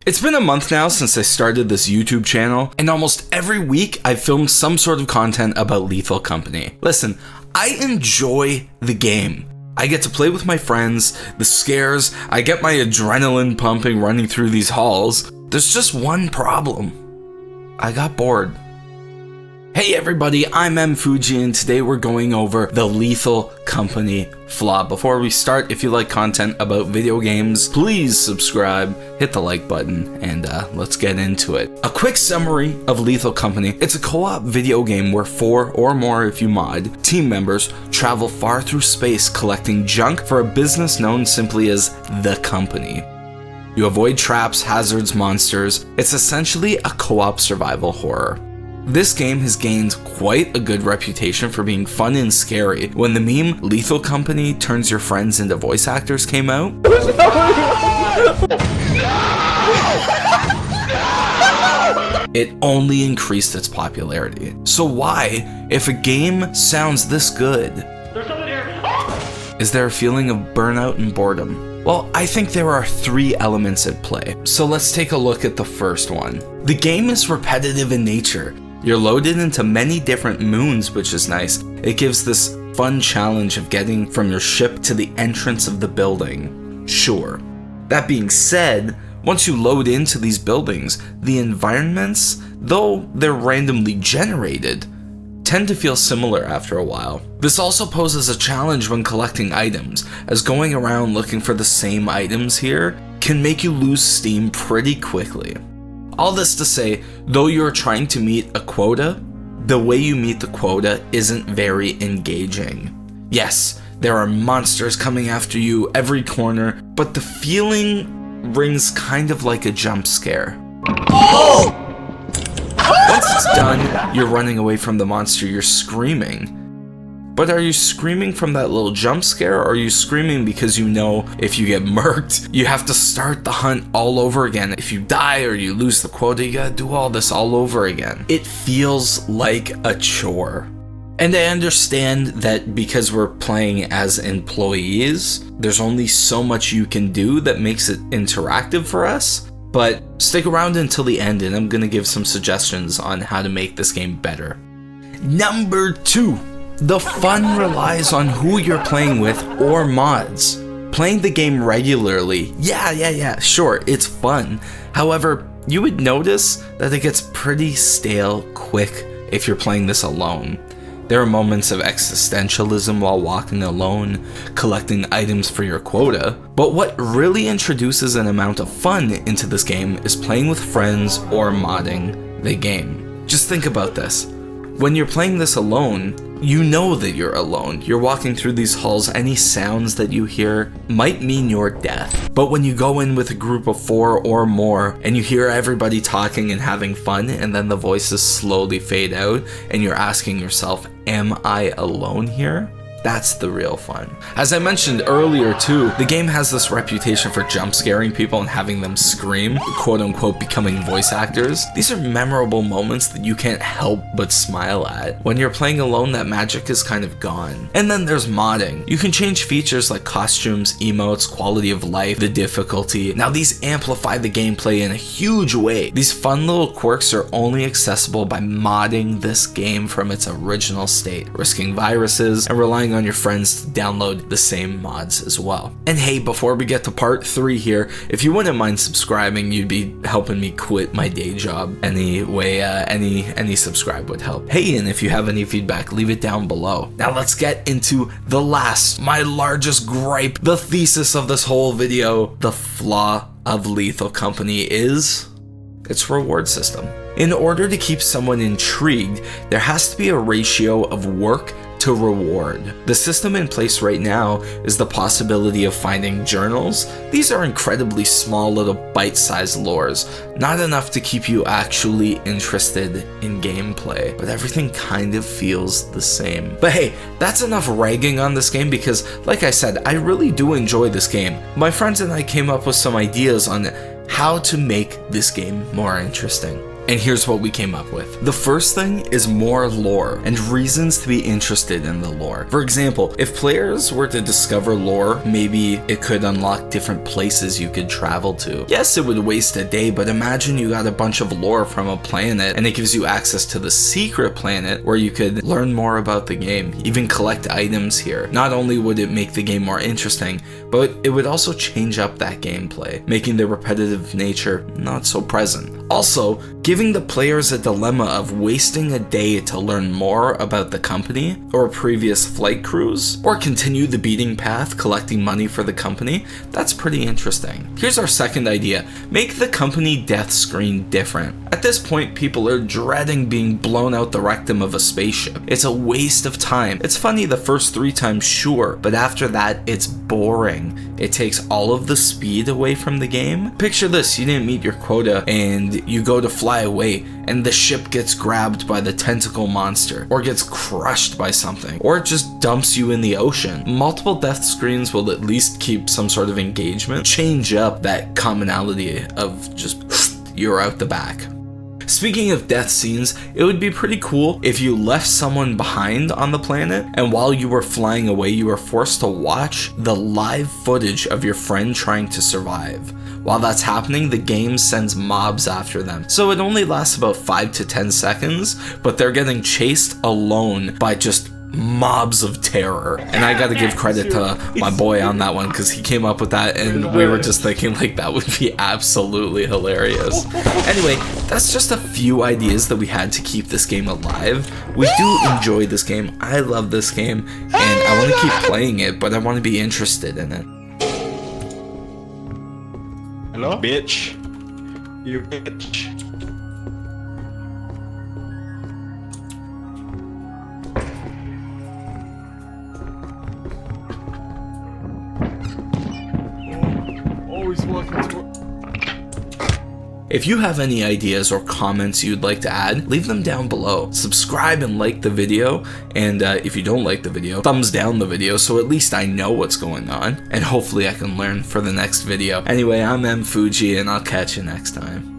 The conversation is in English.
It's been a month now since I started this YouTube channel, and almost every week I've filmed some sort of content about Lethal Company. Listen, I enjoy the game. I get to play with my friends, the scares, I get my adrenaline pumping running through these halls. There's just one problem. I got bored. Hey everybody, I'm M. Fuji, and today we're going over the Lethal Company Flaw. Before we start, if you like content about video games, please subscribe, hit the like button, and let's get into it. A quick summary of Lethal Company. It's a co-op video game where 4 or more, if you mod, team members travel far through space collecting junk for a business known simply as The Company. You avoid traps, hazards, monsters. It's essentially a co-op survival horror. This game has gained quite a good reputation for being fun and scary. When the meme Lethal Company turns your friends into voice actors came out, it only increased its popularity. So why, if a game sounds this good, is there a feeling of burnout and boredom? Well, I think there are 3 elements at play. So let's take a look at the first one. The game is repetitive in nature. You're loaded into many different moons, which is nice. It gives this fun challenge of getting from your ship to the entrance of the building. Sure. That being said, once you load into these buildings, the environments, though they're randomly generated, tend to feel similar after a while. This also poses a challenge when collecting items, as going around looking for the same items here can make you lose steam pretty quickly. All this to say, though you're trying to meet a quota, the way you meet the quota isn't very engaging. Yes, there are monsters coming after you every corner, but the feeling rings kind of like a jump scare. Oh! Once it's done, you're running away from the monster, you're screaming. But are you screaming from that little jump scare, or are you screaming because you know if you get murked, you have to start the hunt all over again? If you die or you lose the quota, you gotta do all this all over again. It feels like a chore. And I understand that because we're playing as employees, there's only so much you can do that makes it interactive for us. But stick around until the end and I'm gonna give some suggestions on how to make this game better. Number 2. The fun relies on who you're playing with or mods. Playing the game regularly, yeah, sure, it's fun. However, you would notice that it gets pretty stale quick if you're playing this alone. There are moments of existentialism while walking alone, collecting items for your quota, but what really introduces an amount of fun into this game is playing with friends or modding the game. Just think about this. When you're playing this alone, you know that you're alone. You're walking through these halls, any sounds that you hear might mean your death. But when you go in with a group of 4 or more, and you hear everybody talking and having fun, and then the voices slowly fade out, and you're asking yourself, am I alone here? That's the real fun. As I mentioned earlier too, the game has this reputation for jump scaring people and having them scream, quote unquote becoming voice actors. These are memorable moments that you can't help but smile at. When you're playing alone, that magic is kind of gone. And then there's modding. You can change features like costumes, emotes, quality of life, the difficulty. Now these amplify the gameplay in a huge way. These fun little quirks are only accessible by modding this game from its original state, risking viruses and relying on your friends to download the same mods as well. And hey, before we get to part 3 here, if you wouldn't mind subscribing, you'd be helping me quit my day job. Anyway, any subscribe would help. Hey, and if you have any feedback, leave it down below. Now let's get into the last, my largest gripe, the thesis of this whole video. The flaw of Lethal Company is its reward system. In order to keep someone intrigued, there has to be a ratio of work to reward. The system in place right now is the possibility of finding journals. These are incredibly small little bite-sized lures, not enough to keep you actually interested in gameplay, but everything kind of feels the same. But hey, that's enough ragging on this game because, like I said, I really do enjoy this game. My friends and I came up with some ideas on how to make this game more interesting. And here's what we came up with. The first thing is more lore and reasons to be interested in the lore. For example, if players were to discover lore, maybe it could unlock different places you could travel to. Yes, it would waste a day, but imagine you got a bunch of lore from a planet and it gives you access to the secret planet where you could learn more about the game, even collect items here. Not only would it make the game more interesting, but it would also change up that gameplay, making the repetitive nature not so present. Also, giving the players a dilemma of wasting a day to learn more about the company or previous flight crews, or continue the beating path collecting money for the company, that's pretty interesting. Here's our second idea: make the company death screen different. At this point, people are dreading being blown out the rectum of a spaceship. It's a waste of time. It's funny the first 3 times, sure, but after that, it's boring. It takes all of the speed away from the game. Picture this: you didn't meet your quota and you go to fly away and the ship gets grabbed by the tentacle monster, or gets crushed by something, or it just dumps you in the ocean. Multiple death screens will at least keep some sort of engagement, change up that commonality of just you're out the back. Speaking of death scenes, it would be pretty cool if you left someone behind on the planet, and while you were flying away, you were forced to watch the live footage of your friend trying to survive. While that's happening, the game sends mobs after them. So it only lasts about 5 to 10 seconds, but they're getting chased alone by just mobs of terror. And I gotta give credit to my boy on that one, because he came up with that and we were just thinking like that would be absolutely hilarious. Anyway, that's just a few ideas that we had to keep this game alive. We do enjoy this game. I love this game and I want to keep playing it, but I want to be interested in it. Hello? Bitch. You bitch. Always walking toward... If you have any ideas or comments you'd like to add, leave them down below. Subscribe and like the video, and if you don't like the video, thumbs down the video so at least I know what's going on, and hopefully I can learn for the next video. Anyway, I'm M Fuji, and I'll catch you next time.